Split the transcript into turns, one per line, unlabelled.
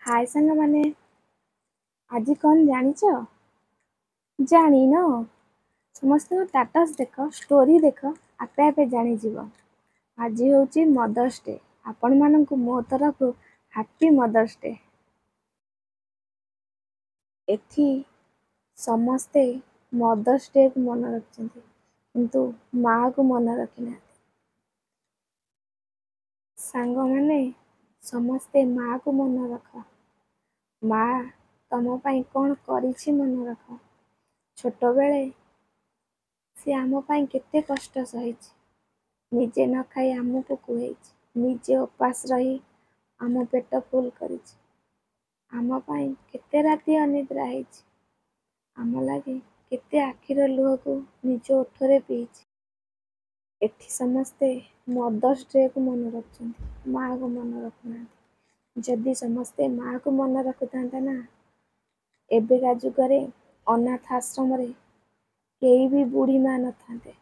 हाय साଙ୍ଗ ମାନେ ଆଜି କଣ ଜାଣିଛ? ଜାଣିନ? ସମସ୍ତଙ୍କ ଷ୍ଟାଟସ୍ ଦେଖ, ଷ୍ଟୋରି ଦେଖ, ଆପେ ଆପେ ଜାଣିଯିବ। ଆଜି ହେଉଛି ମଦର୍ସ ଡେ। ଆପଣମାନଙ୍କୁ ମୋ ତରଫରୁ ହାପି ମଦର୍ସ ଡେ। ଏଠି ସମସ୍ତେ ମଦର୍ସ ଡେକୁ ମନେ ରଖିଛନ୍ତି, କିନ୍ତୁ ମାଆକୁ ମନେ ରଖିନାହାନ୍ତି। ସାଙ୍ଗମାନେ ସମସ୍ତେ ମାଆକୁ ମନେ ରଖ। ମାଆ ତମ ପାଇଁ କ'ଣ କରିଛି ମନେ ରଖ। ଛୋଟବେଳେ ସେ ଆମ ପାଇଁ କେତେ କଷ୍ଟ ସହିଛି। ନିଜେ ନ ଖାଇ ଆମକୁ ଖୁଆଇଛି, ନିଜେ ଉପାସ ରହି ଆମ ପେଟ ଫୁଲ କରିଛି। ଆମ ପାଇଁ କେତେ ରାତି ଅନିଦ୍ରା ହେଇଛି। ଆମ ଲାଗି କେତେ ଆଖିର ଲୁହକୁ ନିଜ ଓଠରେ ପିଇଛି। ଏଠି ସମସ୍ତେ ମଦର୍ସ ଡେକୁ ମନେ ରଖୁଛନ୍ତି, ମାଆକୁ ମନେ ରଖୁନାହାନ୍ତି। ଯଦି ସମସ୍ତେ ମାଆକୁ ମନେ ରଖୁଥାନ୍ତେ ନା, ଏବେକା ଯୁଗରେ ଅନାଥ ଆଶ୍ରମରେ କେହି ବି ବୁଢ଼ୀ ମା ନଥାନ୍ତେ।